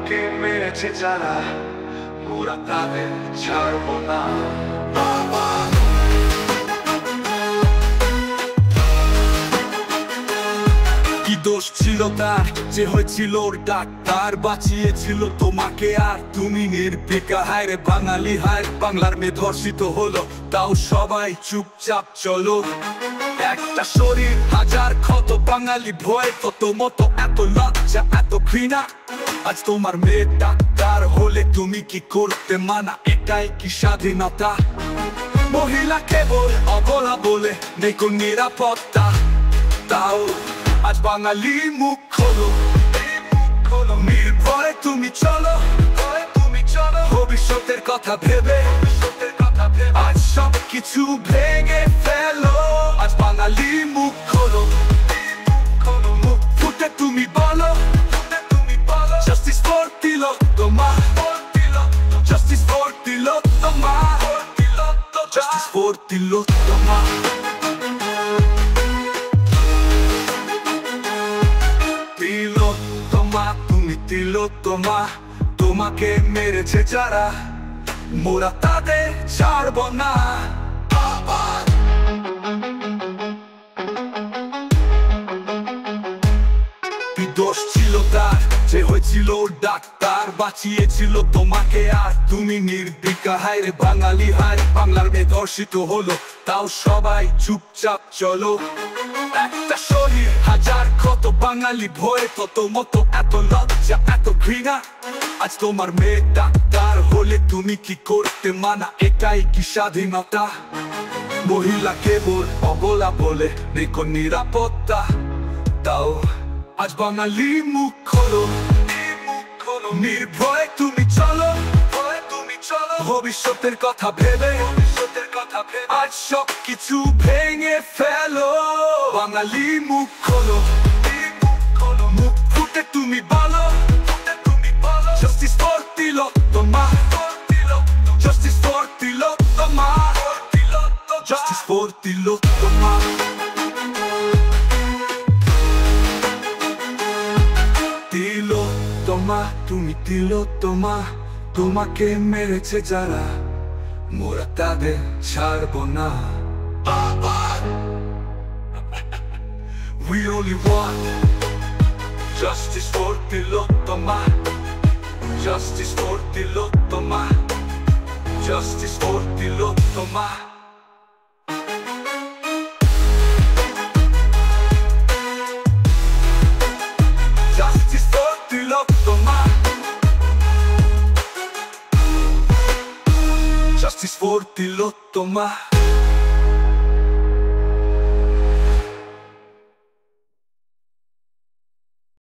তোমাকে মেরেছে যারা ওরা তাদের ছাড়বো না। কি দোষ ছিল তার যে হয়েছিল ডাক্তার, বাঁচিয়েছিল তোমাকে আর তুমি নির্বিকা। হায় রে বাঙালি, হায় বাংলার মেয়ে ধর্ষিত হলো, তাও সবাই চুপচাপ চলো। একটা শরীর হাজার ক্ষত, বাঙালি ভয় কত মতো, এত লজ্জা এত ঘৃণা। আজ তোমার মেয়ে ডাক্তার হলে তুমি কি করতে মানা? এটাই কি স্বাধীনতা? মহিলা কেবল অবলা বলে নেই কোন নিরাপত্তা, তাও আজ বাঙালি মুখ খোলো, নির্ভয়ে তুমি চলো, ভবিষ্যতের কথা ভেবে আজ সব কিছু ভেঙে ফেলো। আজ বাঙালি মুখ খোলো, মুখ ফুটে তুমি বলো, justice for Tilottama, justice for Tilottama, justice for Tilottama. Tilottama তুমি তিলোত্তমা, তোমাকে মেরেছে যারা মোরা তাদের ছাড়বো না। কি দোষ ছিল তার যে হয়েছিল ডাক্তার, বাঁচিয়েছিল তোমাকে আর তুমি নির্বিকা। হায় রে বাঙালি, হায় বাংলার মেয়ে ধর্ষিত হলো, তাও সবাই চুপচাপ চলো। একটা শরীর হাজার ক্ষত, বাঙালি ভয়ে কত মতো, এত লজ্জা এত ঘৃণা। আজ তোমার মেয়ে ডাক্তার হলে তুমি কি করতে মানা? এটাই কি স্বাধীনতা? মহিলা কেবল অবলা বলে নেই কোন নিরাপত্তা, তাও আজ বাঙালি মুখ খোলো, নির্ভয়ে তুমি চলো, ভবিষ্যতের কথা ভেবে আজ সব কিছু ভেঙে ফেলো। বাঙালি মুখ খোলো, মুখ ফুটে তুমি বলো, justice for Tilottama, justice for Tilottama, justice for Tilottama. Tilottama তুমি তিলোত্তমা, তোমাকে মেরেছে যারা মোরা তাদের ছাড়বো না। We only want justice for Tilottama, justice for Tilottama, justice for Tilottama. Justice for Tilottama, justice for Tilottama.